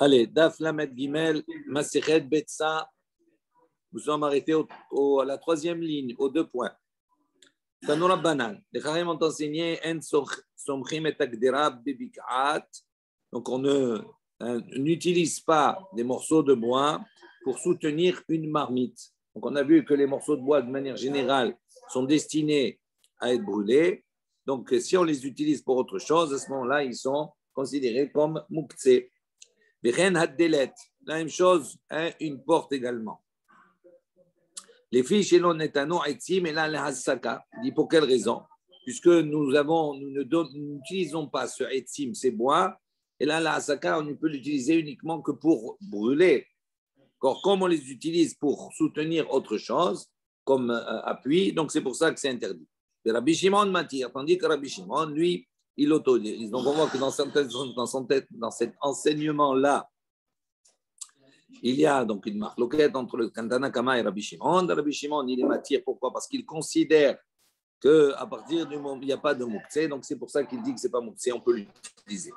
Allez, Daf Lamed Gimel, Masechet Betsa. Nous sommes arrêtés à la troisième ligne, aux 2 points. Tanura Banan. Les Kharim ont enseigné En Somchim et Agdera Bibik'at. Donc, on n'utilise pas des morceaux de bois pour soutenir une marmite. Donc, on a vu que les morceaux de bois, de manière générale, sont destinés à être brûlés. Donc, si on les utilise pour autre chose, à ce moment-là, ils sont considérés comme muktzeh. La même chose, une porte également. Les filles chez l'on est un etzim et là le hasaka. Dit pour quelle raison? Puisque nous n'utilisons pas ce etzim, ces bois, et là le hasaka, on ne peut l'utiliser uniquement que pour brûler. Or, comme on les utilise pour soutenir autre chose, comme appui, donc c'est pour ça que c'est interdit. Et Rabbi Shimon m'attire, tandis que Rabbi Shimon, lui, il autorise. Donc on voit que dans cet enseignement-là, il y a donc une marloquette entre le Tana Kama et Rabbi Shimon. Rabbi Shimon, il est matière. Pourquoi? Parce qu'il considère qu'à partir du moment où il n'y a pas de muktzeh, donc c'est pour ça qu'il dit que ce n'est pas muktzeh, on peut l'utiliser.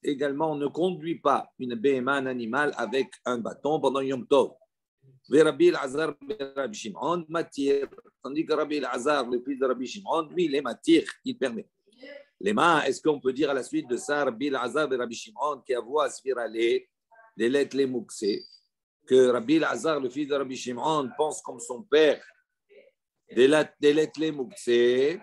Également, on ne conduit pas une béhéma, un animal, avec un bâton pendant Yom Tov. Rabbi Elazar, Rabbi Shimon, matière. Tandis que Rabbi Elazar, le fils de Rabbi Shimon, lui, il est matière, il permet. Les mains, est-ce qu'on peut dire à la suite de ça, Rabbi Elazar et Rabbi Shimon, qui avouent à Sfiralé, les lettres les muktzeh, que Rabbi Elazar, le fils de Rabbi Shimon, pense comme son père, des lettres les muktzeh,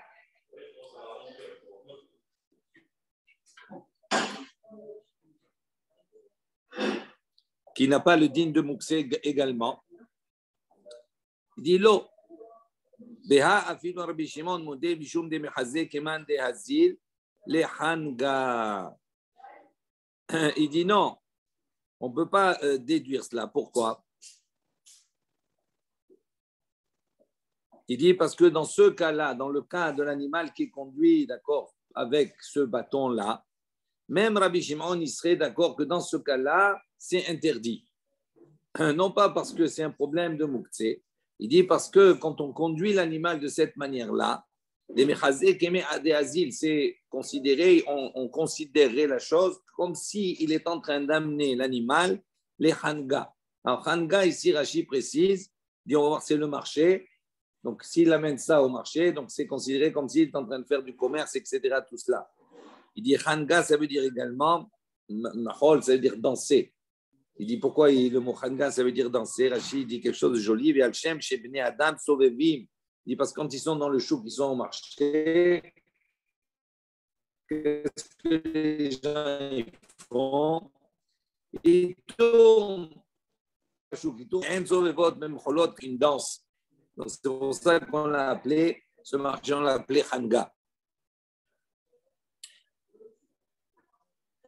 qui n'a pas le digne de muktzeh également. Il dit l'eau. Beha afidu Rabbi Shimon moudé bishum de mechazé keman de hazil le hanga. Il dit non, on ne peut pas déduire cela. Pourquoi? Il dit parce que dans ce cas-là, dans le cas de l'animal qui est conduit, d'accord, avec ce bâton-là, même Rabbi Shimon, il serait d'accord que dans ce cas-là, c'est interdit. Non pas parce que c'est un problème de muktzeh. Il dit parce que quand on conduit l'animal de cette manière-là, les mechazé kemé adéazil, c'est considéré, on considérerait la chose comme s'il est en train d'amener l'animal, les hanga. Alors, hanga, ici, Rashi précise, dit on va voir, c'est le marché. Donc, s'il amène ça au marché, donc c'est considéré comme s'il est en train de faire du commerce, etc., tout cela. Il dit hanga, ça veut dire également, mahol, ça veut dire danser. Il dit pourquoi le mot hanga, ça veut dire danser. Rachid dit quelque chose de joli. Il dit parce que quand ils sont dans le chouk, ils sont au marché, qu'est-ce que les gens font? Ils tournent. Ils tournent. Même une danse. Donc c'est pour ça qu'on l'a appelé, ce marché, on l'a appelé hanga.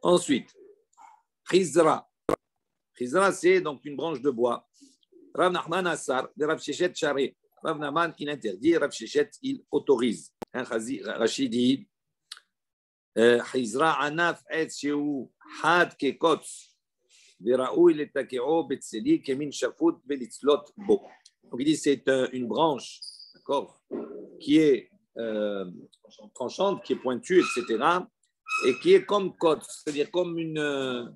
Ensuite, Chizra. Chizra, c'est donc une branche de bois. Rav Nachman Assar, de Rav Sheshet Charé. Rav Nachman, il interdit, Rav Sheshet, il autorise. Rachid dit Chizra anaf et sheu had kekotz veraoui letakeo betseli kemin shafut belitzlot bo. Donc il dit c'est une branche, d'accord, qui est tranchante, qui est pointue, etc., et qui est comme kotz, c'est-à-dire comme une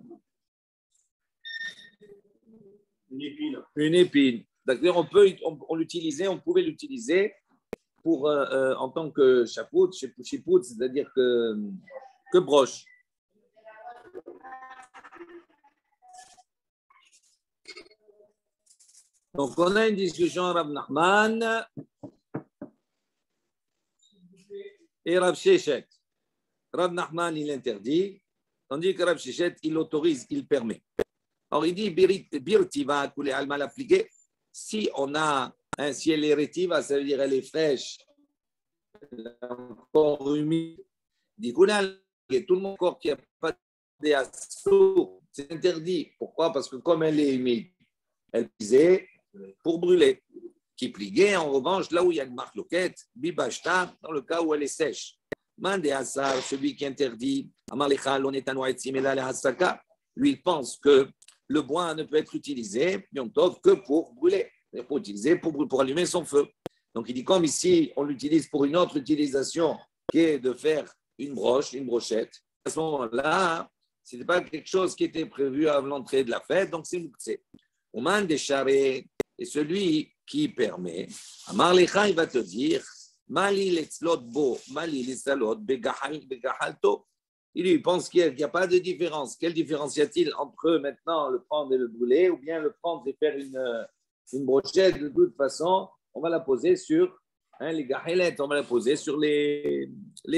épine. C'est-à-dire on pouvait l'utiliser pour, en tant que chapout, c'est-à-dire que broche. Donc on a une discussion Rav Nachman et Rav Sheshet. Rav Nachman, il interdit, tandis que Rav Sheshet, il autorise, il permet. Alors, il dit, birtiva, tous les alma l'appliquer. Si on a un ciel érétiva, ça veut dire elle est fraîche, encore humide. Du coup, là, tout le monde corps qui n'a pas de assauts, c'est interdit. Pourquoi? Parce que comme elle est humide, elle pisait pour brûler. Qui pliguait, en revanche, là où il y a une marloquette, bibashta, dans le cas où elle est sèche. Mande Assar, celui qui interdit, Amalechal, on est un noaïtsimela, le hasaka, lui, il pense que le bois ne peut être utilisé que pour brûler, pour utiliser pour allumer son feu. Donc il dit comme ici on l'utilise pour une autre utilisation qui est de faire une broche, une brochette. À ce moment-là, ce n'était pas quelque chose qui était prévu à l'entrée de la fête, donc c'est Moukse. Oman des charrettes, et celui qui permet, Amar Lecha, il va te dire, Mali letzlot bo, Mali letzalot, begahalto. Il pense qu'il n'y a pas de différence. Quelle différence y a-t-il entre maintenant le prendre et le brûler, ou bien le prendre et faire une brochette? De toute façon, on va la poser sur les gahelettes, on va la poser sur les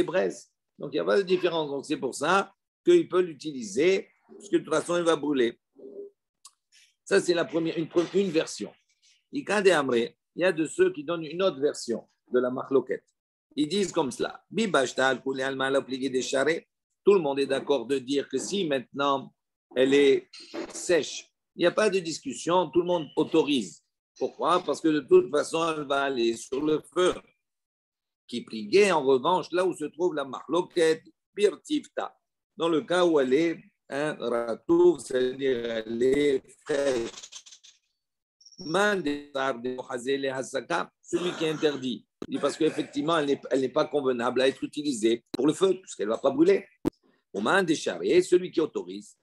braises. Donc, il n'y a pas de différence. Donc, c'est pour ça qu'il peut l'utiliser, parce que de toute façon, il va brûler. Ça, c'est la première, une version. Il y a de ceux qui donnent une autre version de la marloquette. Ils disent comme cela. Tout le monde est d'accord de dire que si maintenant elle est sèche, il n'y a pas de discussion, tout le monde autorise. Pourquoi? Parce que de toute façon, elle va aller sur le feu. Qui priguait, en revanche, là où se trouve la marloquette, birtifta, dans le cas où elle est ratouf, c'est-à-dire elle est fraîche. Celui qui est interdit, parce qu'effectivement, elle n'est pas convenable à être utilisée pour le feu, puisqu'elle ne va pas brûler. Celui qui autorise,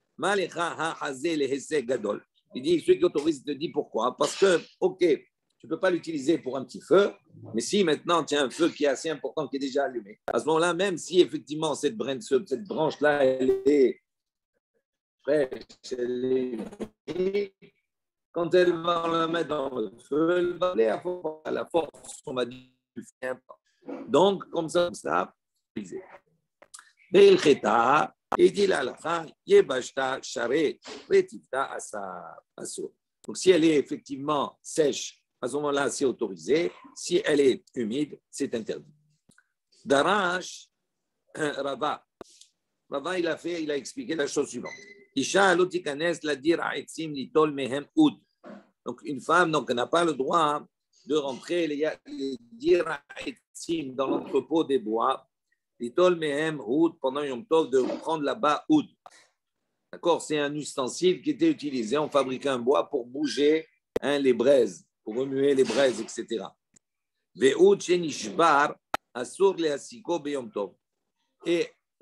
il dit, celui qui autorise te dit pourquoi? Parce que, ok, tu ne peux pas l'utiliser pour un petit feu, mais si maintenant tu as un feu qui est assez important, qui est déjà allumé, à ce moment-là, même si effectivement cette branche-là, elle est fraîche, quand elle va la mettre dans le feu, elle va aller à la force, on va dire, du feu. Donc, comme ça, il dit là, donc si elle est effectivement sèche, à ce moment-là, c'est autorisé. Si elle est humide, c'est interdit. Darash, Rava, il a expliqué la chose suivante. Donc, une femme n'a pas le droit de rentrer les dans l'entrepôt des bois, pendant Yom Tov, de prendre là-bas oud. D'accord? C'est un ustensile qui était utilisé. On fabriquait un bois pour bouger les braises, pour remuer les braises, etc. Et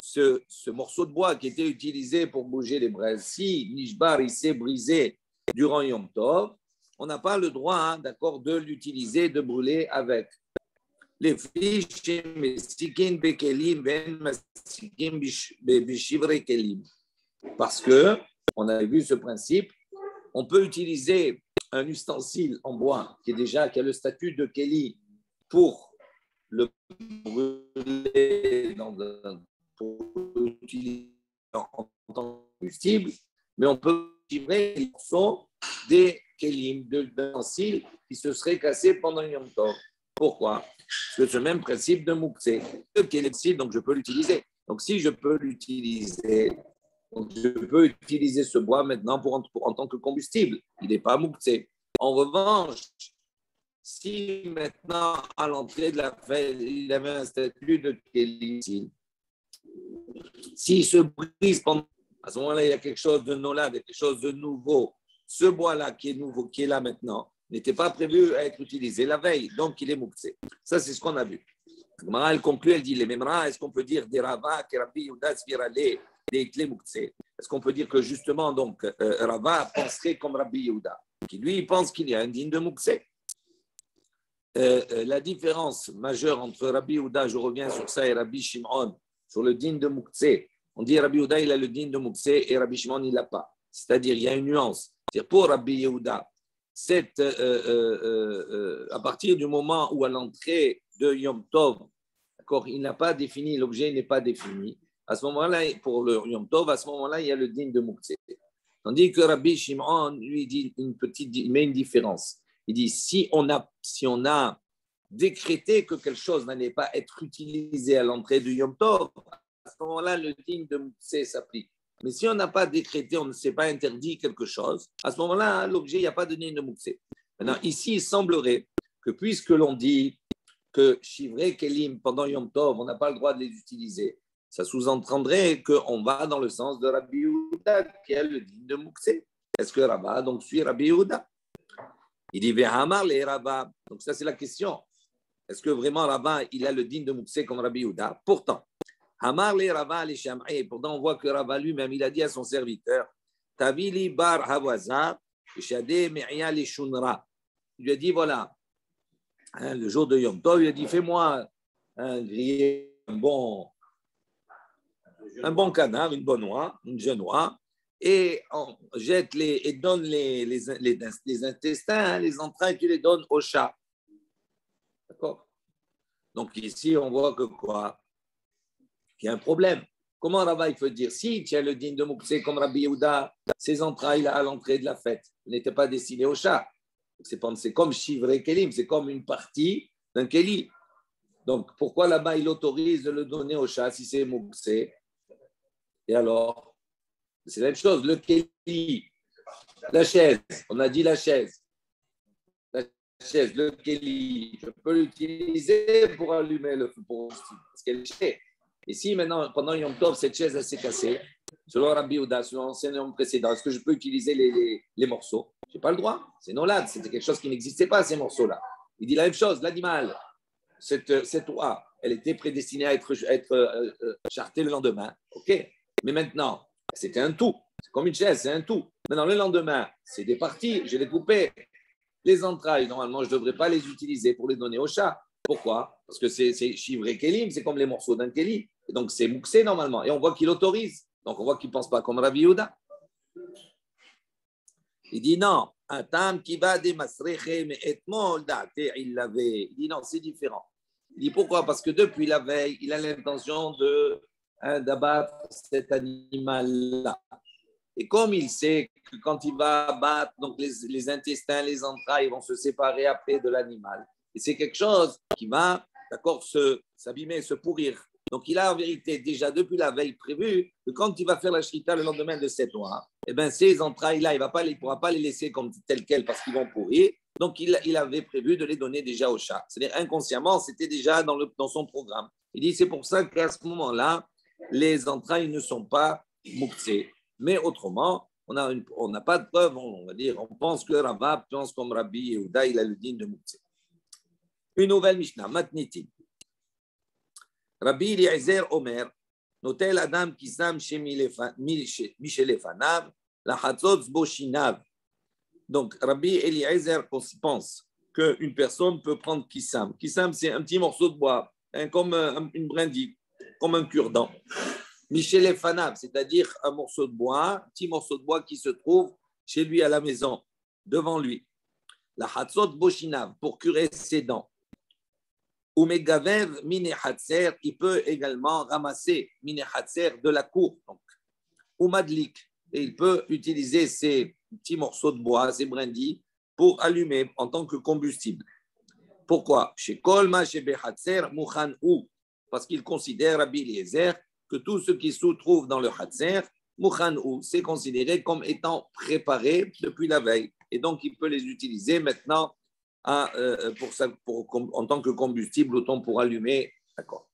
ce morceau de bois qui était utilisé pour bouger les braises, si Nishbar il s'est brisé durant Yom Tov, on n'a pas le droit, d'accord, de l'utiliser, de brûler avec. Les fiches, parce que on avait vu ce principe, on peut utiliser un ustensile en bois qui a le statut de Keli pour le brûler pour l'utiliser en tant que combustible, mais on peut tirer les morceaux des Kelim, d'ustensiles qui se seraient cassés pendant Yom Tov. Pourquoi? Parce que ce même principe de Moukse, donc je peux l'utiliser. Donc si je peux l'utiliser, je peux utiliser ce bois maintenant en tant que combustible. Il n'est pas Moukse. En revanche, si maintenant à l'entrée de la fête, il avait un statut de Kélim, s'il se brise pendant, à ce moment-là, il y a quelque chose de nolade, quelque chose de nouveau. Ce bois-là qui est nouveau, qui est là maintenant, n'était pas prévu à être utilisé la veille, donc il est mouktsé. Ça, c'est ce qu'on a vu. Elle conclut, elle dit, les Memra, est-ce qu'on peut dire des Rava, que Rabbi Yehuda Svirale, des clés mouktsé? Est-ce qu'on peut dire que justement, donc, Rava penserait comme Rabbi Yehuda, qui lui pense qu'il y a un digne de mouktsé? La différence majeure entre Rabbi Yehuda, je reviens sur ça, et Rabbi Shimon, sur le digne de mouktsé, on dit Rabbi Yehuda, il a le digne de mouktsé et Rabbi Shimon, il ne l'a pas. C'est-à-dire, il y a une nuance. C'est-à-dire, pour Rabbi Yehuda, à partir du moment où à l'entrée de Yom Tov, d'accord, il n'a pas défini, l'objet n'est pas défini, à ce moment-là, pour le Yom Tov, à ce moment-là, il y a le digne de mouktsé. Tandis que Rabbi Shimon, lui, dit il met une différence. Il dit, si on a décrété que quelque chose n'allait pas être utilisé à l'entrée du Yom Tov, à ce moment-là, le digne de mouktsé s'applique. Mais si on n'a pas décrété, on ne s'est pas interdit quelque chose, à ce moment-là, l'objet, il n'y a pas de digne de mouktsé. Maintenant, ici, il semblerait que puisque l'on dit que Shivrei Kelim, pendant Yom Tov, on n'a pas le droit de les utiliser, ça sous-entendrait qu'on va dans le sens de Rabbi Yehuda, qui est le digne de mouktsé. Est-ce que Rabba donc suit Rabbi Yehuda? Il dit Vehamar les Rabba. Donc ça, c'est la question. Est-ce que vraiment Rabba, il a le digne de mouktsé comme Rabbi Yehuda? Pourtant, Hamar le Rava le Sham'i. Pourtant, on voit que Rava lui-même, il a dit à son serviteur, Tavili bar Havaza, Shade Me'ya le Shunra. Il lui a dit, voilà, le jour de Yom Tov, il a dit, fais-moi griller un bon canard, une bonne oie, une jeune oie, et on jette et donne les intestins, les entrailles, tu les donnes au chat. D'accord? Donc ici, on voit que quoi? Qu'il y a un problème. Comment Rabbi peut dire, si tu as le digne de Mouksé comme Rabbi Yehuda, ses entrailles à l'entrée de la fête n'étaient pas destinées au chat. C'est comme Shivré Kelim, c'est comme une partie d'un Keli. Donc pourquoi là-bas il autorise de le donner au chat si c'est Mouksé? Et alors, c'est la même chose, le Keli, la chaise, on a dit la chaise. La chaise, le Keli, je peux l'utiliser pour allumer le feu pour parce qu'elle est chère. Et si maintenant, pendant Yom Tov, cette chaise elle s'est cassée, selon Rabbi Yehuda, selon l'enseignement précédent, est-ce que je peux utiliser les morceaux? Je n'ai pas le droit. C'est nolad, c'était quelque chose qui n'existait pas, ces morceaux-là. Il dit la même chose, l'animal, cette oie, elle était prédestinée à être chartée le lendemain. OK. Mais maintenant, c'était un tout. C'est comme une chaise, c'est un tout. Maintenant, le lendemain, c'est des parties, je les coupais. Les entrailles, normalement, je ne devrais pas les utiliser pour les donner au chat. Pourquoi? Parce que c'est chivré kelim, c'est comme les morceaux d'un keli. Et donc, c'est mouxé normalement. Et on voit qu'il autorise. Donc, on voit qu'il ne pense pas comme Rabbi Yehuda. Il dit non. Un tam qui va des masreche, mais etmol date, il l'avait. Il dit non, c'est différent. Il dit pourquoi? Parce que depuis la veille, il a l'intention d'abattre cet animal-là. Et comme il sait que quand il va abattre, donc les intestins, les entrailles vont se séparer après de l'animal. Et c'est quelque chose qui va, d'accord, s'abîmer, se pourrir. Donc il a en vérité déjà depuis la veille prévu que quand il va faire la shrita le lendemain de 7 mois, eh bien ces entrailles-là, il ne pourra pas les laisser comme telles quelles parce qu'ils vont pourrir. Donc il avait prévu de les donner déjà au chat. C'est-à-dire inconsciemment, c'était déjà dans son programme. Il dit c'est pour ça qu'à ce moment-là, les entrailles ne sont pas mouxées. Mais autrement, on n'a pas de preuve, on va dire, on pense que Rava pense comme Rabbi Yehuda, il a le digne de Mouxé. Une nouvelle Mishnah, Matnitin. Rabbi Eliezer Omer, notel Adam qui sam chez Michelefanav, la Hatzotz Boshinav. Donc, Rabbi Eliezer pense qu'une personne peut prendre Kissam. Kissam, c'est un petit morceau de bois, comme une brindille, comme un cure-dent. Michelefanav, c'est-à-dire un morceau de bois, un petit morceau de bois qui se trouve chez lui à la maison, devant lui. La Hatzot Boshinav, pour curer ses dents. Ou Megavev Mine Hatzer, il peut également ramasser Mine Hatzer de la cour. Donc, ou Madlik, et il peut utiliser ces petits morceaux de bois, ces brindilles, pour allumer en tant que combustible. Pourquoi? Chez Kolma, chez Behatzer, Mouchan ou, parce qu'il considère Rabbi Eliezer que tout ce qui se trouve dans le Hatzer, Mouchan ou, c'est considéré comme étant préparé depuis la veille. Et donc, il peut les utiliser maintenant en tant que combustible, autant pour allumer. D'accord.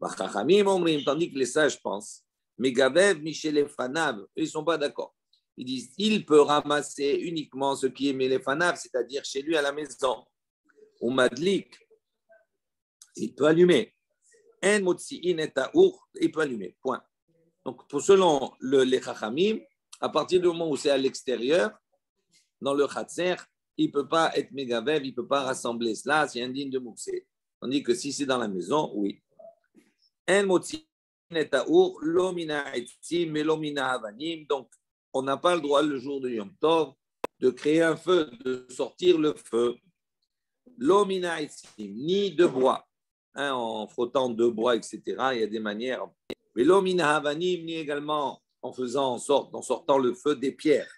Tandis que les sages pensent, Megavev, Michelefanav, ils ne sont pas d'accord. Ils disent il peut ramasser uniquement ce qui est Melefanav, c'est-à-dire chez lui à la maison. Ou Madlik, il peut allumer. Un Motsi'in et Taour, il peut allumer. Point. Donc, selon les Chachamim, à partir du moment où c'est à l'extérieur, dans le Khatser, il ne peut pas être Megavev, il ne peut pas rassembler cela, c'est indigne de Moussé. Tandis que si c'est dans la maison, oui. Un Motsi'in et Taour, l'omina etzim, mais l'omina avanim. Donc, on n'a pas le droit le jour de Yom Tov de créer un feu, de sortir le feu. L'omina etzim, ni de bois. En frottant deux bois, etc. Il y a des manières. Mais l'omina havanim, ni également en sortant le feu des pierres.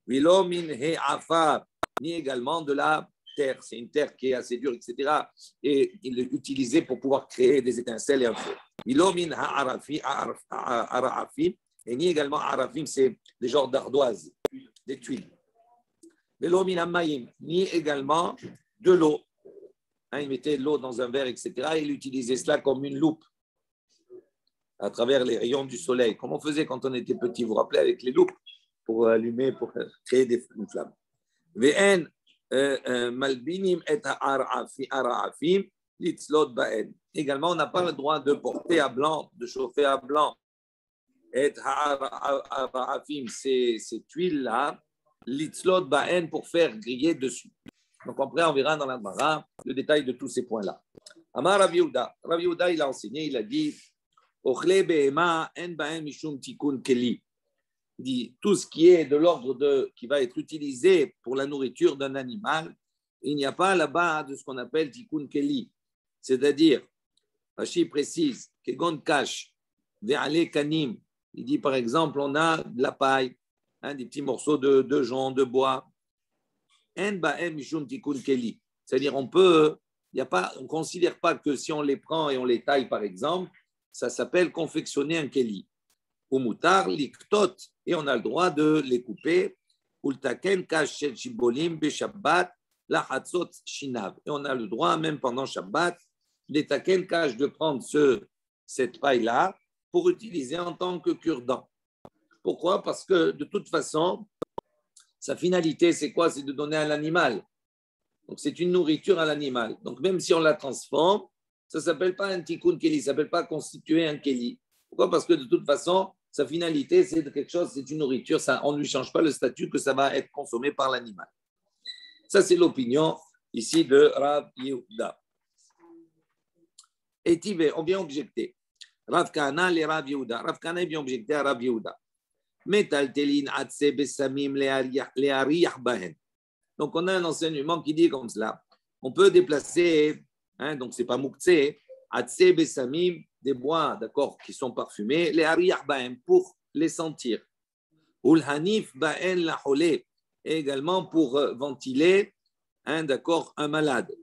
Mais l'omin he afar, ni également de la terre. C'est une terre qui est assez dure, etc. Et il est utilisé pour pouvoir créer des étincelles et un feu. Mais l'omin ha'arafim, et ni également arafim, c'est des genres d'ardoises, des tuiles. Mais l'omin ha'mayim, ni également de l'eau. Il mettait de l'eau dans un verre, etc. Et il utilisait cela comme une loupe à travers les rayons du soleil, comme on faisait quand on était petit, vous vous rappelez, avec les loupes pour allumer, pour créer une flamme. Ve'en malbinim et arafim, litzlot ba'en. Également, on n'a pas le droit de porter à blanc, de chauffer à blanc. Et ha'arafim, cette huile-là, litzlot ba'en pour faire griller dessus. Donc après, on verra dans la Gemara le détail de tous ces points-là. Amar Rav Yehuda. Rav Yehuda, il a enseigné, il a dit Ochle be'ema en ba'en mishum tikun keli. Il dit tout ce qui est de l'ordre de qui va être utilisé pour la nourriture d'un animal, il n'y a pas là-bas de ce qu'on appelle tikun keli. C'est-à-dire, Rashi précise, kegon kash, ve'ale kanim. Il dit par exemple, on a de la paille, des petits morceaux de jonc, de bois. En ba'en mishum tikun keli. C'est-à-dire, on ne considère pas que si on les prend et on les taille, par exemple, ça s'appelle confectionner un keli. Ou mutar, liktot, et on a le droit de les couper. Ultaken kash shel shibolim beshabbat, la hatzot shinav. Et on a le droit, même pendant Shabbat, les taken kash de prendre cette paille-là pour utiliser en tant que cure-dent. Pourquoi? Parce que de toute façon, sa finalité, c'est quoi? C'est de donner à l'animal. Donc, c'est une nourriture à l'animal. Donc, même si on la transforme, ça ne s'appelle pas un tikkun keli, ça ne s'appelle pas constituer un keli. Pourquoi? Parce que de toute façon, sa finalité, c'est quelque chose, c'est une nourriture. Ça, on ne lui change pas le statut que ça va être consommé par l'animal. Ça, c'est l'opinion ici de Rav Yehuda. Et Tivé, on vient objecter. Rav Kahana, les Rav Yehuda. Rav Kahana vient objecter à Rav Yehuda. Metaltelin atse besamim le'ariyah bahen. Donc, on a un enseignement qui dit comme cela. On peut déplacer, donc ce n'est pas mouktsé, atse besamim, des bois, d'accord, qui sont parfumés, les ariyah bahen, pour les sentir. Ul hanif bahen la holé, et également pour ventiler, d'accord, un malade.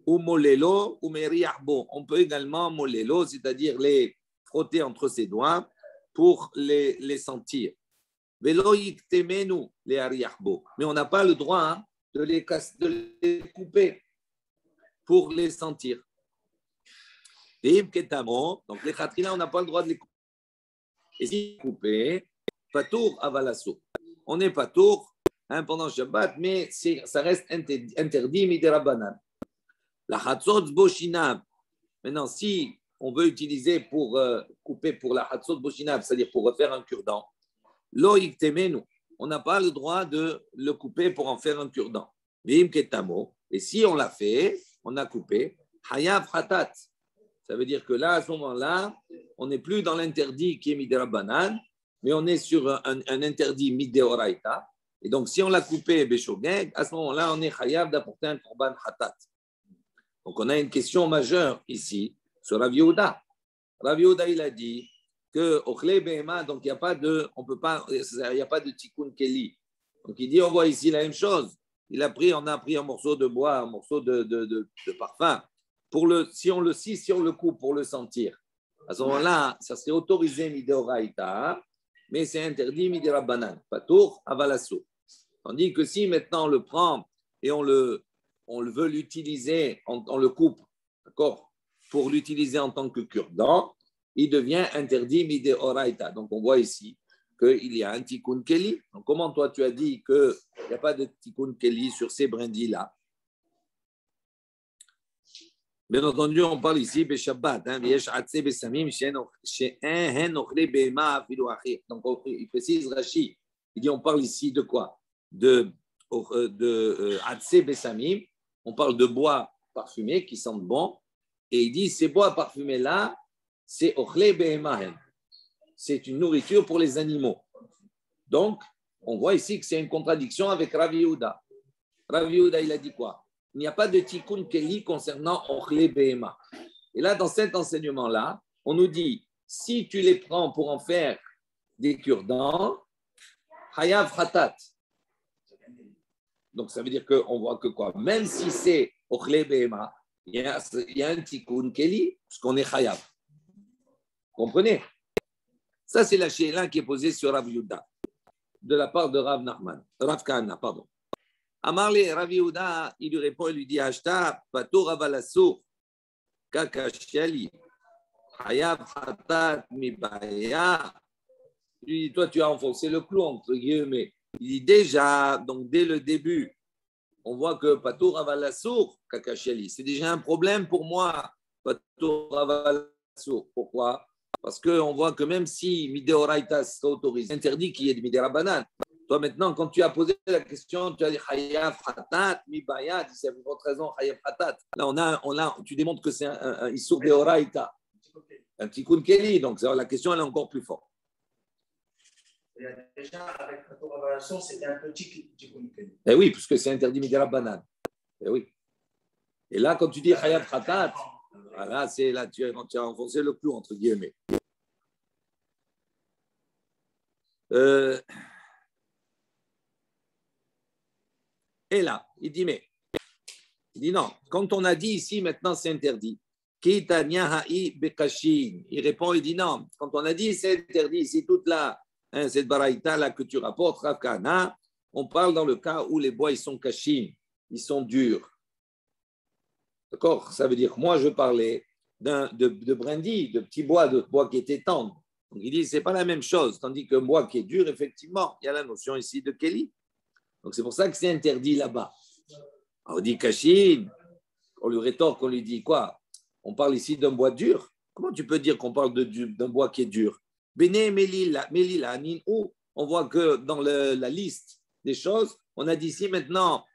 Ou molelo, ou meriahbo. On peut également molelo, c'est-à-dire les frotter entre ses doigts pour les sentir. Velo yiktemenu les ariyahbo. Mais on n'a pas le droit de les couper pour les sentir. Donc les khatrina, on n'a pas le droit de les couper. Et si couper, patour avalasso. On n'est pas tour pendant Shabbat, mais ça reste interdit midirabanan. La hatzot boshinab. Maintenant, si on veut utiliser pour couper pour la hatzot boshinab, c'est-à-dire pour refaire un cure-dent, lo yiktemenu. On n'a pas le droit de le couper pour en faire un cure-dent. Et si on l'a fait, on a coupé, hayav hatat. Ça veut dire que là, à ce moment-là, on n'est plus dans l'interdit qui est midirabanan, mais on est sur un interdit mideoraita. Et donc, si on l'a coupé beshogeg, à ce moment-là, on est hayav d'apporter un korban hatat. Donc, on a une question majeure ici sur Rav Yehuda. Rav Yehuda, il a dit que ochle behema, donc il n'y a pas de, on peut pas, il n'y a pas de tikkun keli. Donc, il dit, on voit ici la même chose. On a pris un morceau de bois, un morceau de parfum. Si on le coupe pour le sentir, à ce moment-là, ça serait autorisé mideoraita, mais c'est interdit midirabanan, patour avalasso. Tandis que si maintenant on le prend et on veut l'utiliser, on le coupe, d'accord, pour l'utiliser en tant que cure-dent, il devient interdit mideoraita. Donc on voit ici qu'il y a un tikkun keli. Donc comment toi tu as dit qu'il n'y a pas de tikkun keli sur ces brindilles-là? Bien entendu, on parle ici de Shabbat. Donc, il précise Rashi. Il dit on parle ici de quoi? De Atse Besamim. On parle de bois parfumés qui sentent bon. Et il dit ces bois parfumés-là, c'est Ochle Behemahen. C'est une nourriture pour les animaux. Donc, on voit ici que c'est une contradiction avec Rav Yehuda. Rav Yehuda, il a dit quoi? Il n'y a pas de tikkun keli concernant Ochle Behema. Et là, dans cet enseignement-là, on nous dit, si tu les prends pour en faire des cure-dents, hayav hatat. Donc, ça veut dire qu'on voit que quoi? Même si c'est Ochle Behema, il y a un tikkun keli, puisqu'on est hayav. Comprenez? Ça, c'est la shéla qui est posée sur Rav Yehuda, de la part de Rav Kahana, pardon. Amarle Rav Yehuda, il lui répond, il lui dit, Ashta, pato ravalasso, kakashali, hayav hatat mibaya. Il dit, toi, tu as enfoncé le clou, entre guillemets. Il dit déjà, donc dès le début, on voit que Patour Avalassour, Kakacheli, c'est déjà un problème pour moi, Patour Avalassour. Pourquoi? Parce qu'on voit que même si Mideoraita serait autorisé, c'est interdit qu'il y ait de Midera Banane. Toi, maintenant, quand tu as posé la question, tu as dit Hayaf Hatat, Mibayat, c'est pour votre raison, Hayaf Hatat. Là, tu démontres que c'est un Issour Deoraita, un Tikkun Keli, donc la question, elle est encore plus forte. Déjà, avec la Torah c'était un petit Tikkun Keli. Eh oui, puisque c'est interdit Midera Banane. Eh oui. Et là, quand tu dis Hayaf Hatat, là, tu as enfoncé le clou, entre guillemets. Et là, il dit non, quand on a dit ici, maintenant c'est interdit. Il répond, il dit non, quand on a dit c'est interdit, ici toute cette baraïta là que tu rapportes, Rav Kahana, on parle dans le cas où les bois ils sont cachés, ils sont durs. D'accord? Ça veut dire que moi je parlais de brindilles, de petits bois, de bois qui étaient tendres. Donc il dit c'est pas la même chose, tandis qu'un bois qui est dur, effectivement, il y a la notion ici de Kéli. Donc c'est pour ça que c'est interdit là-bas. Alors, on dit Kashin, on lui rétorque, on lui dit quoi? On parle ici d'un bois dur. Comment tu peux dire qu'on parle d'un bois qui est dur? Bene Melila, Ninou. On voit que dans la liste des choses, on a dit ici maintenant,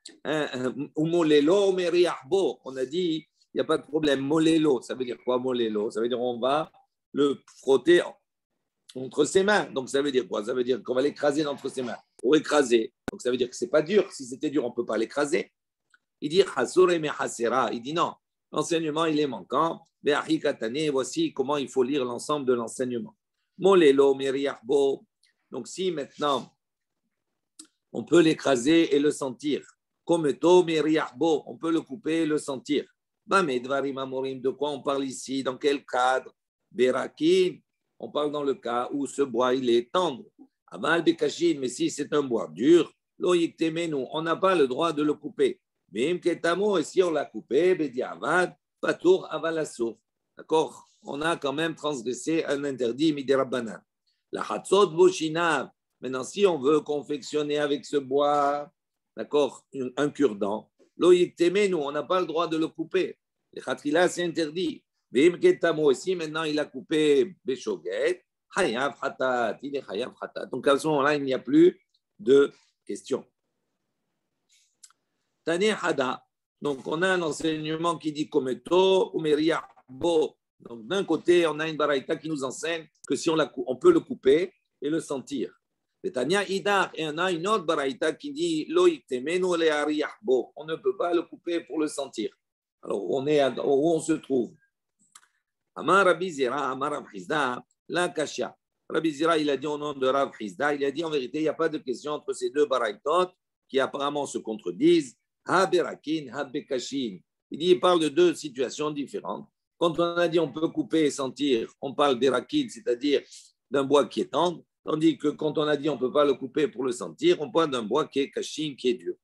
Umolelo, Meriahbo. On a dit, il n'y a pas de problème. Molelo, ça veut dire quoi, Molelo? Ça veut dire on va le frotter entre ses mains. Donc ça veut dire quoi? Ça veut dire qu'on va l'écraser entre ses mains. Pour écraser. Donc ça veut dire que ce n'est pas dur. Si c'était dur, on ne peut pas l'écraser. Il dit il dit non, l'enseignement il est manquant. Voici comment il faut lire l'ensemble de l'enseignement. Molelo meriachbo. Donc si maintenant on peut l'écraser et le sentir, kometo meriachbo, on peut le couper et le sentir. De quoi on parle ici? Dans quel cadre? Berakin, on parle dans le cas où ce bois il est tendre. Amal bekashin, mais si c'est un bois dur, on n'a pas le droit de le couper. Mais et si on l'a coupé, bediavad, patour avalassour. D'accord? On a quand même transgressé un interdit midérabbanan. La hatzot boshinav. Maintenant, si on veut confectionner avec ce bois, d'accord, un cure-dent, on n'a pas le droit de le couper. Le khatrila, c'est interdit. Mais si maintenant il a coupé beshoget, hayav hatat, il est hayav hatat. Donc à ce moment-là, il n'y a plus de question. Tane Hada. Donc, on a un enseignement qui dit Kometo ou Bo. Donc, d'un côté, on a une baraïta qui nous enseigne que si on peut le couper et le sentir. Et Tania Idar, et on a une autre baraïta qui dit Loïk Temenu le Bo. On ne peut pas le couper pour le sentir. Alors, on est où on se trouve. Amar Rabbi Zira, Amar Rav Hizda, la Kasha. Rabbi Zira, il a dit au nom de Rav Hizda, il a dit en vérité, il n'y a pas de question entre ces deux baraïtot qui apparemment se contredisent. Haberakin, habekashin. Il parle de deux situations différentes. Quand on a dit on peut couper et sentir, on parle d'erakin, c'est-à-dire d'un bois qui est tendre, tandis que quand on a dit on ne peut pas le couper pour le sentir, on parle d'un bois qui est kashin, qui est dur.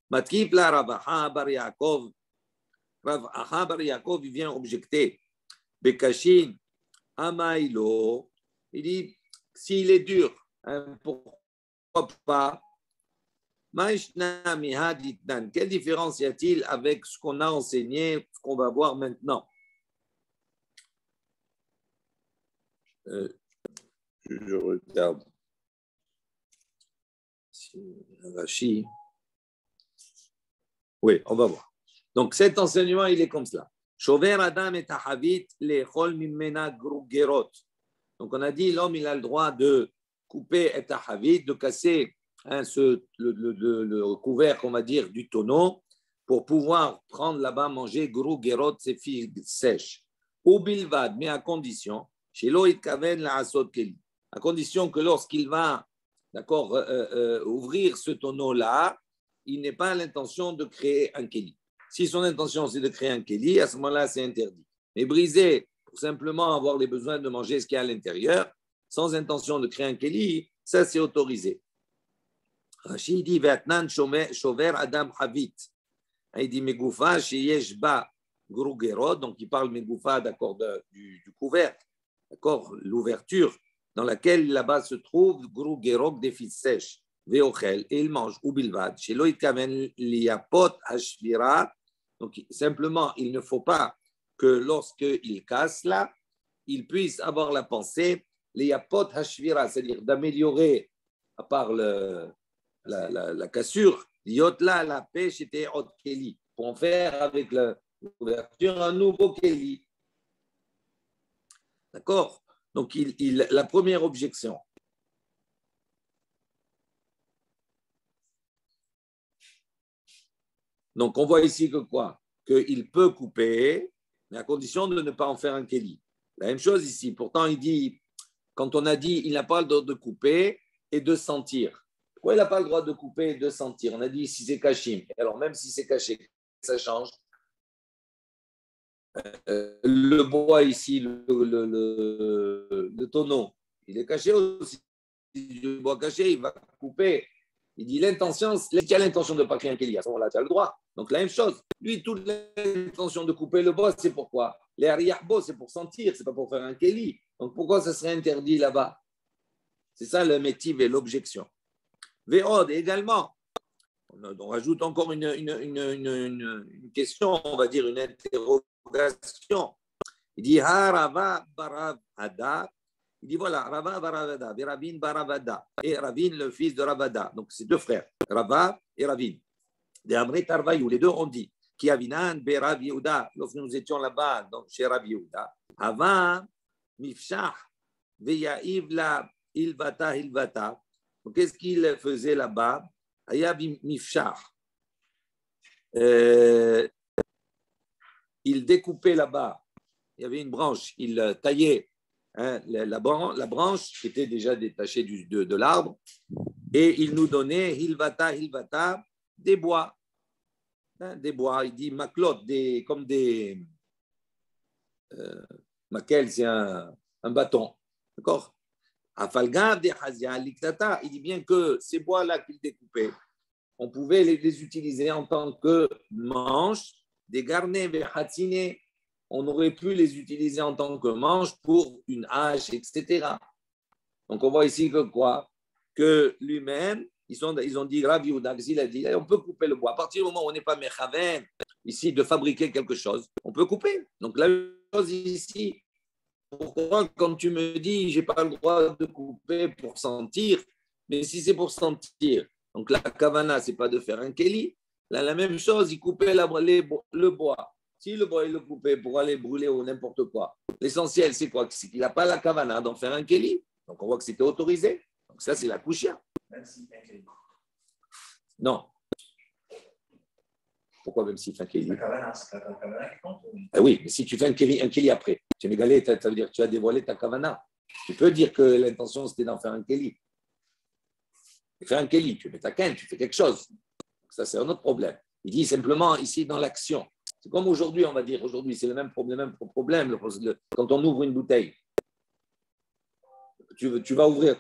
Matkip la Ravaha bar Yaakov. Ravaha bar Yaakov, il vient objecter. Bekashin, amailo. Il dit s'il est dur, pourquoi pas? Quelle différence y a-t-il avec ce qu'on a enseigné, ce qu'on va voir maintenant? Je regarde. Rashi. Oui, on va voir. Donc cet enseignement, il est comme cela. Shover Adam et Tahavit lechol mimena grugerot. Donc on a dit l'homme, il a le droit de couper et Tahavit, de casser le couvercle, on va dire, du tonneau pour pouvoir prendre là-bas, manger grou gerot, ces figues sèches. Ou bilvad, mais à condition, chez Loïd Kaven la asot keli, à condition que lorsqu'il va, d'accord, ouvrir ce tonneau-là, il n'ait pas l'intention de créer un keli. Si son intention c'est de créer un keli, à ce moment-là, c'est interdit. Mais briser pour simplement avoir les besoins de manger ce qu'il y a à l'intérieur, sans intention de créer un keli, ça c'est autorisé. Rashi dit Vatnan Shover Adam Havit. Il dit Megoufa Sheyeshba Grugerot. Donc il parle Megoufa, d'accord, du couvercle, d'accord, l'ouverture dans laquelle là-bas se trouve Grugerot des fils sèches. veochel, et il mange, ou bilvad, chez Loïd Kamen, liapot hashvira. Donc, simplement, il ne faut pas que lorsqu'il casse là, il puisse avoir la pensée, liapot hashvira, c'est-à-dire d'améliorer, à part la cassure, liot là, la pêche était hot keli, pour en faire avec l'ouverture un nouveau keli. D'accord? Donc, la première objection. Donc, on voit ici que quoi? Qu'il peut couper, mais à condition de ne pas en faire un keli. La même chose ici. Pourtant, il dit, quand on a dit, il n'a pas le droit de couper et de sentir. Pourquoi il n'a pas le droit de couper et de sentir? On a dit si c'est caché. Alors, même si c'est caché, ça change. Le bois ici, le tonneau, il est caché aussi. Si le bois caché, il va couper. Il dit l'intention, si tu as l'intention de ne pas créer un kéli, à ce moment-là, tu as le droit. Donc la même chose. Lui, toute l'intention de couper le bois, c'est pourquoi? Les ariahbo, c'est pour sentir, c'est pas pour faire un kéli. Donc pourquoi ça serait interdit là-bas? C'est ça le métiv et l'objection. Véod également. On rajoute encore une question, on va dire une interrogation. Il dit Rava Barav Hada. Il dit voilà, Rava Baravada, Ravin Baravada, et Ravin, le fils de Ravada. Donc, c'est deux frères, Rava et Ravin. Des Amrit Tarvaïou, les deux ont dit Ki Avinan be Rav Yehuda, lorsque nous étions là-bas, donc chez Rav Yehuda, Hava Mifshah, Veyaïv la Ilvata Ilvata. Donc, qu'est-ce qu'il faisait là-bas? Aya Mifshah. Il découpait là-bas, il y avait une branche, il taillait. La branche qui était déjà détachée de l'arbre, et il nous donnait hilvata, des bois. Des bois, il dit maklot, comme des. Maquel, c'est un bâton. D'accord? Afalgav des hazia, liktata, il dit bien que ces bois-là qu'il découpait, on pouvait les utiliser en tant que manches, des garnets, des hatsine. On aurait pu les utiliser en tant que manche pour une hache, etc. Donc, on voit ici que quoi? Que lui-même, ils ont dit, Rav Yehuda, il a dit, on peut couper le bois. À partir du moment où on n'est pas mechaven, ici, de fabriquer quelque chose, on peut couper. Donc, la chose ici, pourquoi quand tu me dis, je n'ai pas le droit de couper pour sentir, mais si c'est pour sentir, donc la kavana, ce n'est pas de faire un keli. Là, la même chose, il coupait le bois. Si le bois est le coupé pour aller brûler ou n'importe quoi, l'essentiel, c'est quoi? C'est qu'il n'a pas la kavana d'en faire un keli. Donc, on voit que c'était autorisé. Donc, ça, c'est la kushia. Même si c'est un keli. Non. Pourquoi même si tu fais un keli? La kavana, c'est la kavana qui compte. Ah oui, mais si tu fais un keli après, tu es mégalé, ça veut dire que tu as dévoilé ta kavana. Tu peux dire que l'intention, c'était d'en faire un keli. Tu fais un keli, tu mets ta ken, tu fais quelque chose. Ça, c'est un autre problème. Il dit simplement ici dans l'action. C'est comme aujourd'hui, on va dire, aujourd'hui, c'est le même problème. Quand on ouvre une bouteille, tu vas ouvrir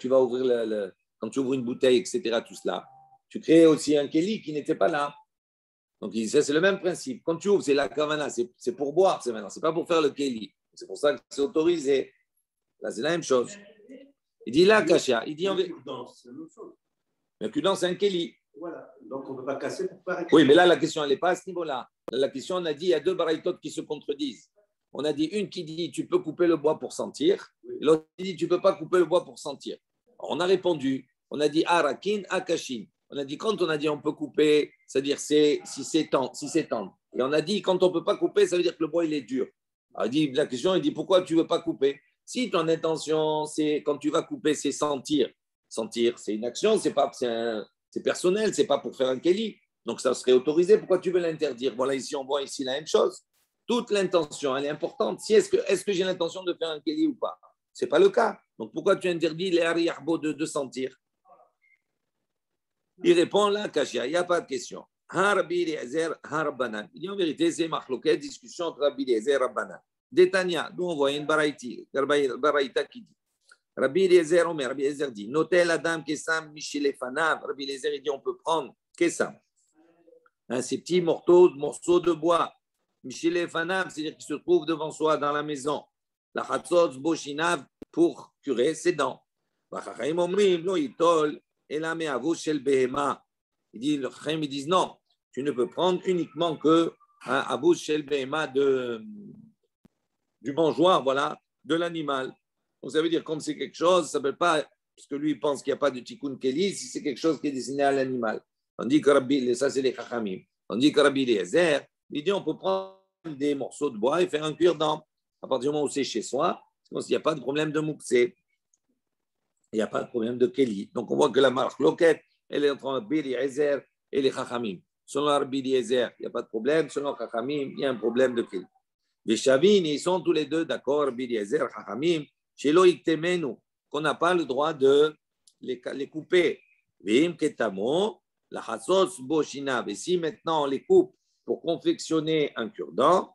quand tu ouvres une bouteille, etc., tout cela, tu crées aussi un keli qui n'était pas là. Donc, c'est le même principe. Quand tu ouvres, c'est la kavana, c'est pour boire, c'est maintenant, c'est pas pour faire le keli. C'est pour ça que c'est autorisé. Là, c'est la même chose. Il dit là, Kasha, il dit en vérité. Mais cul-dent, c'est un keli. Voilà, donc on ne peut pas casser pour faire un keli. Oui, mais là, la question, elle n'est pas à ce niveau-là. La question, on a dit, il y a deux baraïtotes qui se contredisent. On a dit une qui dit, tu peux couper le bois pour sentir, et l'autre qui dit, tu ne peux pas couper le bois pour sentir. Alors, on a répondu, on a dit, arakin, akashin. On a dit, quand on a dit, on peut couper, c'est-à-dire si c'est tendre. Et on a dit, quand on ne peut pas couper, ça veut dire que le bois, il est dur. Alors, la question, il dit, pourquoi tu ne veux pas couper? Si ton intention, c'est, quand tu vas couper, c'est sentir. Sentir, c'est une action, c'est personnel, c'est pas pour faire un keli. Donc ça serait autorisé. Pourquoi tu veux l'interdire? Voilà, ici on voit ici la même chose. Toute l'intention, elle est importante. Si est-ce que j'ai l'intention de faire un keli ou pas? C'est pas le cas. Donc pourquoi tu interdis les hariyahbo de sentir? Il répond là, Kashia, il n'y a pas de question. Rabbi Eliezer, Rabbanan. Il dit en vérité, c'est marloquet, discussion entre Rabbi Eliezer et Rabbanan. Détania, nous on voit une baraïta qui dit. Rabbi Eliezer, Rabbi Eliezer dit, notez la dame Kessam Michilefanav. Rabbi Eliezer, il dit, on peut prendre Kessam. Ces petits morceaux de bois. Michilefanav, c'est-à-dire qui se trouve devant soi dans la maison. La Chatzot Boshinav pour curer ses dents. Vachachaim Omrim, lo yitol, et la me'avo shel behema. Les Chachamim disent non, tu ne peux prendre uniquement que un abou shel behema du mangeoire, voilà, de l'animal. Donc ça veut dire comme c'est quelque chose, ça ne peut pas, parce que lui il pense qu'il n'y a pas de tikkun keli, si c'est quelque chose qui est destiné à l'animal. On dit que Rabbi, ça c'est les Chachamim. On dit que Rabbi Eliezer, il dit on peut prendre des morceaux de bois et faire un cure-dent. À partir du moment où c'est chez soi, il n'y a pas de problème de mouxé. Il n'y a pas de problème de keli. Donc on voit que la marque loquette, elle est entre Rabbi Eliezer et les Chachamim. Selon Rabbi Eliezer, il n'y a pas de problème. Selon Chachamim, il y a un problème de keli. Les Chavines, ils sont tous les deux d'accord, Rabbi Eliezer, Chachamim, chez Loïktemenu, qu'on n'a pas le droit de les couper. Vim ketamo, la chassos boshinav. Et si maintenant on les coupe pour confectionner un cure-dent,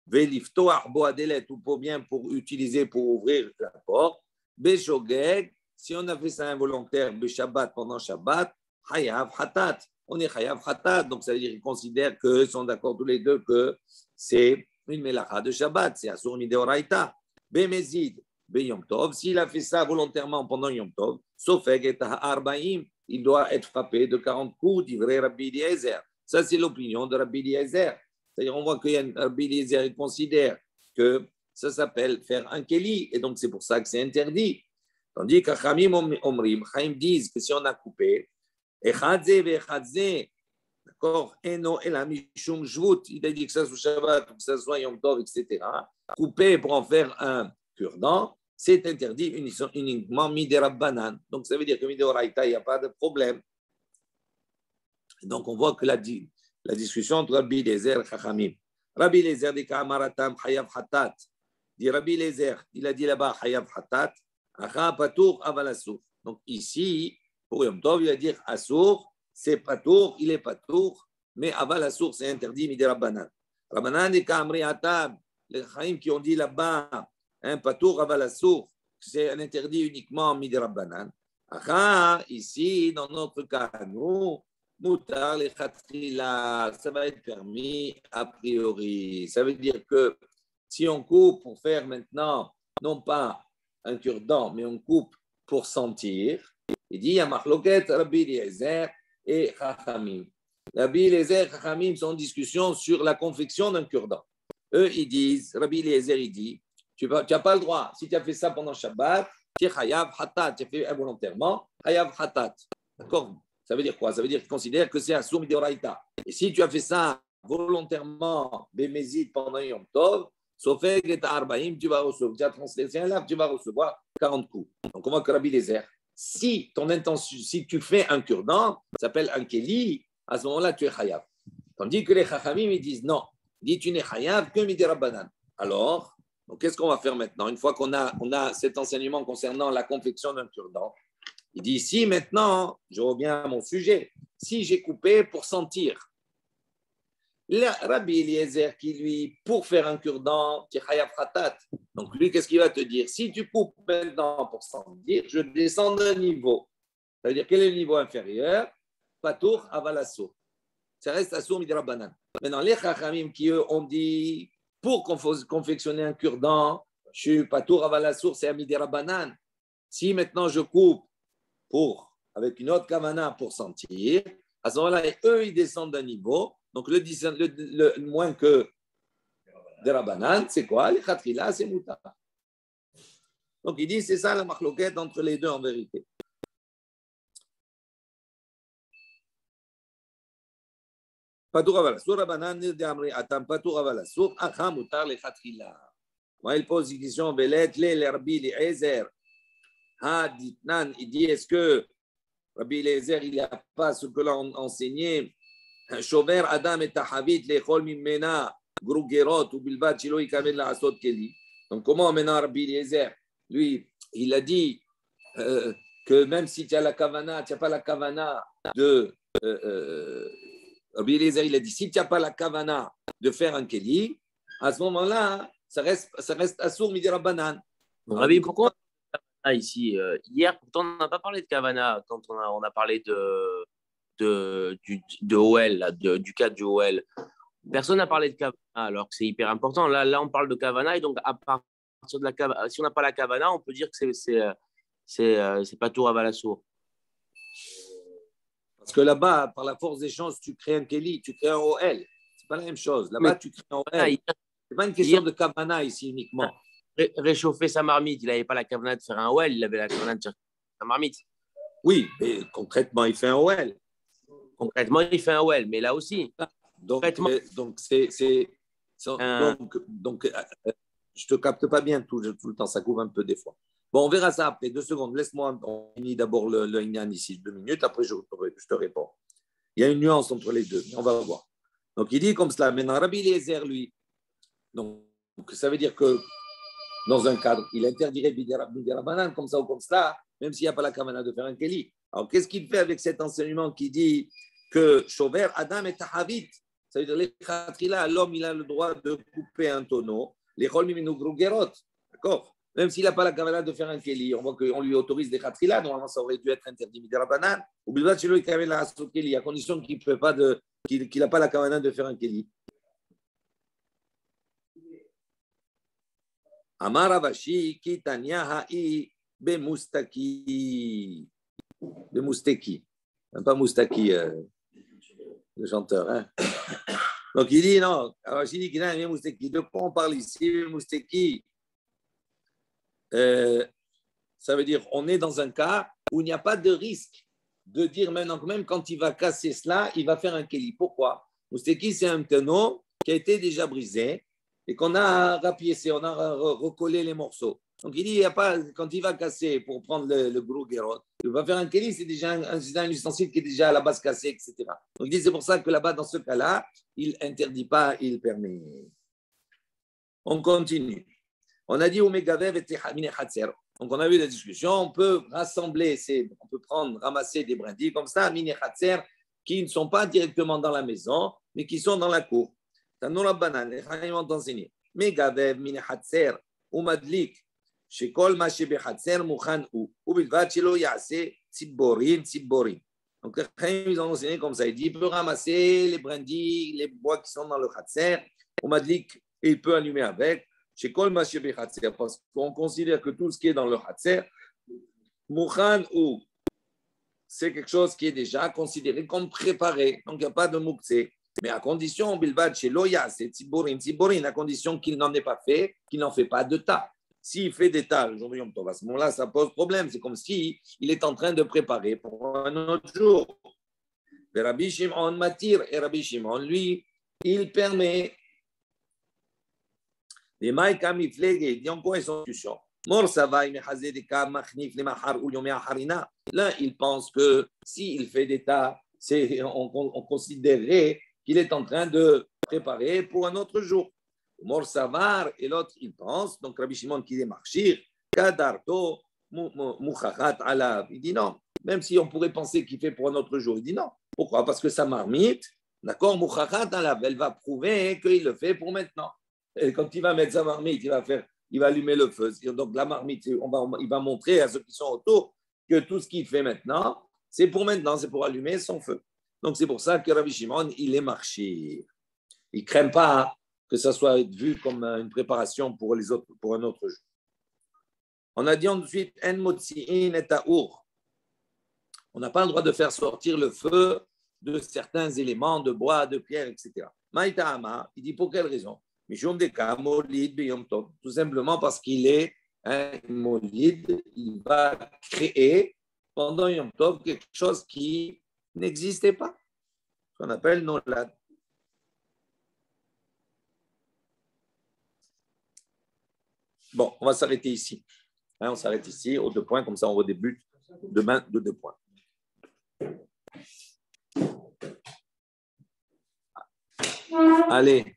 velifto arbo adelet, ou pour bien pour utiliser pour ouvrir la porte, beshogeg, si on a fait ça involontaire, beshabbat pendant Shabbat, hayav hatat. On est hayav hatat, donc ça veut dire qu'ils considèrent qu'ils sont d'accord tous les deux que c'est une melacha de Shabbat, c'est asur mideoraita. Bemezid, Yom Tov, s'il a fait ça volontairement pendant Yom Tov, sauf Arbaim, il doit être frappé de 40 coups, d'ivré Rabbi Eliezer. Ça, c'est l'opinion de Rabbi Eliezer. C'est-à-dire, on voit que Rabbi Eliezer il considère que ça s'appelle faire un keli, et donc c'est pour ça que c'est interdit. Tandis que Chamim Omrim, Chaim disent que si on a coupé, Echadze ve'echadze, d'accord, Eno el Mishum Shvut, il a dit que ça soit Shabbat, que ça soit Yom Tov, etc. Couper pour en faire un cure-dent, c'est interdit uniquement midérabbanan. Donc ça veut dire que midéoraita, il n'y a pas de problème. Donc on voit que la discussion entre Rabbi Eliezer et Chachamim. Rabbi Eliezer dit qu'Amaratam Hayav Hatat. Dit Rabbi Eliezer, il a dit là-bas Hayav Hatat, Acha Patour Avalassour. Donc ici, pour Yom Tov, il va dire Assour, c'est Patour, il est Patour, mais Avalassour, c'est interdit midérabbanan. Rabbanan et Kamri Atab, les Chachamim qui ont dit là-bas, un patour avalassour, c'est un interdit uniquement midi rabbanan. Ici, dans notre cas, nous, mutar les khatrila, ça va être permis a priori. Ça veut dire que si on coupe pour faire maintenant, non pas un cure-dent, mais on coupe pour sentir, il dit, il y a Machloket, Rabbi Eliezer et Chachamim. Rabbi Eliezer et Chachamim sont en discussion sur la confection d'un cure-dent. Eux, ils disent, Rabbi Eliezer, il dit, tu n'as pas le droit. Si tu as fait ça pendant Shabbat, tu es chayav hatat, tu as fait involontairement, chayav hatat. D'accord? Ça veut dire quoi? Ça veut dire qu'ils considèrent que c'est un soum d'oraïta. Et si tu as fait ça volontairement, bémézid pendant Yom Tov, sauf que Arbaïm, tu vas recevoir, tu as transgressé un lave, tu vas recevoir 40 coups. Donc on voit que Rabbi Eliezer, si ton intention, si tu fais un cure-dent, ça s'appelle un keli, à ce moment-là, tu es chayav. Tandis que les chachamim, ils disent non, ils disent tu n'es chayav que midi rabbanan. Alors, donc, qu'est-ce qu'on va faire maintenant? Une fois qu'on a cet enseignement concernant la confection d'un cure-dent, il dit si maintenant, je reviens à mon sujet, si j'ai coupé pour sentir, Rabbi Eliezer qui lui, pour faire un cure-dent, donc lui, qu'est-ce qu'il va te dire? Si tu coupes maintenant pour sentir, je descends d'un niveau. Ça veut dire quel est le niveau inférieur? Patour avalasso. Ça reste assour midrabanan. Maintenant, les chachamim qui eux ont dit pour confectionner un cure-dent, je suis patour avalassour, c'est amidera banane. Si maintenant je coupe avec une autre kavana pour sentir, à ce moment-là, eux, ils descendent d'un niveau. Donc, le moins que de la banane, c'est quoi? Les khatrila, c'est mouta. Donc, il dit, c'est ça la machloquette entre les deux en vérité. Patour avalassour, Rabbanan nir de amri atam patour avalassour, acha mutar le khatrila. Moi, il pose une question, Belet, le Rabbi Eliezer, ha ditnan, il dit, est-ce que Rabbi Eliezer, il n'y a pas ce que l'on enseignait, Shover Adam et Tahavit, lechol mimena, grugerot, ou bilbat, chilo ikaven la asot keli. Donc, comment maintenant Rabbi Eliezer, lui, il a dit que même si tu as la kavana, tu n'as pas la kavana de. Rabbi Eliezer, il a dit si tu n'as pas la kavana de faire un keli, à ce moment-là, ça reste assour midi rabbanan. Rabbi, pourquoi ici hier, pourtant, on n'a pas parlé de kavana quand on a parlé de OL, là, du cas du OL. Personne n'a parlé de kavana, alors que c'est hyper important. Là, on parle de kavana, et donc à partir de la kavana, si on n'a pas la kavana, on peut dire que c'est pas tout avalassour. Parce que là-bas, par la force des choses, tu crées un Keli, tu crées un OL. Ce n'est pas la même chose. Là-bas, tu crées un OL. Ce n'est pas une question de Kavana ici uniquement. Réchauffer sa marmite, il n'avait pas la Kavana de faire un OL, il avait la Kavana de faire sa marmite. Oui, mais concrètement, il fait un OL. Concrètement, il fait un OL, mais là aussi. Donc, je te capte pas bien tout le temps, ça couvre un peu des fois. Bon, on verra ça après. 2 secondes, laisse-moi, on finit d'abord le Inyan ici, 2 minutes, après je te réponds. Il y a une nuance entre les deux, on va voir. Donc, il dit comme cela, maintenant, Rabbi Eliezer, lui, donc ça veut dire que dans un cadre, il interdirait Bidirabanan comme ça ou comme cela, même s'il n'y a pas la kamana de faire un Keli. Alors, qu'est-ce qu'il fait avec cet enseignement qui dit que Shover, Adam et Tahavit, ça veut dire les khatrila, l'homme, il a le droit de couper un tonneau, les cholmiminu grugerot, d'accord? Même s'il n'a pas la kamana de faire un Keli, on voit qu'on lui autorise des khatrila, normalement ça aurait dû être interdit Bidirabanan, ou Bilvat chez lui, il la Keli, à condition qu'il n'a pas la kamana de faire un Keli. Amar Avashi, ki Tanya ha'i bemustaki. Bemustaki. Pas Moustaki, le chanteur. Hein? Donc il dit non. Avashi dit qu'il a un Moustaki. De quoi on parle ici? Moustaki. Ça veut dire on est dans un cas où il n'y a pas de risque de dire maintenant que même quand il va casser cela, il va faire un Keli. Pourquoi? Moustaki, c'est un tonneau qui a été déjà brisé et qu'on a rapiécé, on a recollé les morceaux. Donc il dit, il y a pas, quand il va casser pour prendre le gros guérot, il va faire un Keli, c'est déjà un ustensile qui est déjà à la base cassé, etc. Donc il dit, c'est pour ça que là-bas, dans ce cas-là, il n'interdit pas, il permet. On continue. On a dit, Omegavev et Tehamine Hatzer. Donc on a vu la discussion, on peut rassembler, on peut ramasser des brindilles comme ça, Mine Hatzer, qui ne sont pas directement dans la maison, mais qui sont dans la cour. Tanoura banane, les Khanim ont enseigné. Megavev, Mine Hatzer, ou Madlik, chez Kol Mashebe Hatzer, Mouchan ou Bilvat, Chelo Yase, Tsiborin, Tsiborin. Donc les Khanim ont enseigné comme ça. Il dit il peut ramasser les brindilles, les bois qui sont dans le Hatzer, ou Madlik, et il peut allumer avec. Chez Kol Mashebe Hatzer, parce qu'on considère que tout ce qui est dans le Hatzer, Mouchan ou c'est quelque chose qui est déjà considéré comme préparé. Donc il n'y a pas de Moukse. Mais à condition, Bilbad, chez Loya, c'est Tsiborin, à condition qu'il n'en ait pas fait, qu'il n'en fait pas de tas. S'il fait des tas le jour de Yom Tov, à ce moment-là, ça pose problème. C'est comme s'il est en train de préparer pour un autre jour. Mais Rabbi Shimon m'attire, et Rabbi Shimon, lui, il permet. Les Maïka Miflege, il dit en quoi ils sont en discussion. Là, il pense que s'il fait des tas, on considérerait qu'il est en train de préparer pour un autre jour. Mor Savar, et l'autre, il pense, donc Rabbi Shimon qui est marchir, Kadarto, Mouchachat Alav. Il dit non, même si on pourrait penser qu'il fait pour un autre jour, il dit non. Pourquoi? Parce que sa marmite, d'accord, Mouchachat Alav, elle va prouver qu'il le fait pour maintenant. Et quand il va mettre sa marmite, il va allumer le feu. Donc la marmite, il va montrer à ceux qui sont autour que tout ce qu'il fait maintenant, c'est pour maintenant, c'est pour allumer son feu. Donc c'est pour ça que Rabbi Shimon, il est marché. Il ne craint pas que ça soit vu comme une préparation pour les autres, pour un autre jour. On a dit ensuite, En motzi'in et ta'ur. On n'a pas le droit de faire sortir le feu de certains éléments, de bois, de pierre, etc. Maïta'ama, il dit pour quelle raison? Tout simplement parce qu'il est un molid, il va créer pendant Yom Tov quelque chose qui n'existait pas, qu'on appelle Nolad. Bon, on va s'arrêter ici. On s'arrête ici, aux 2 points, comme ça on redébute demain de 2 points. Allez.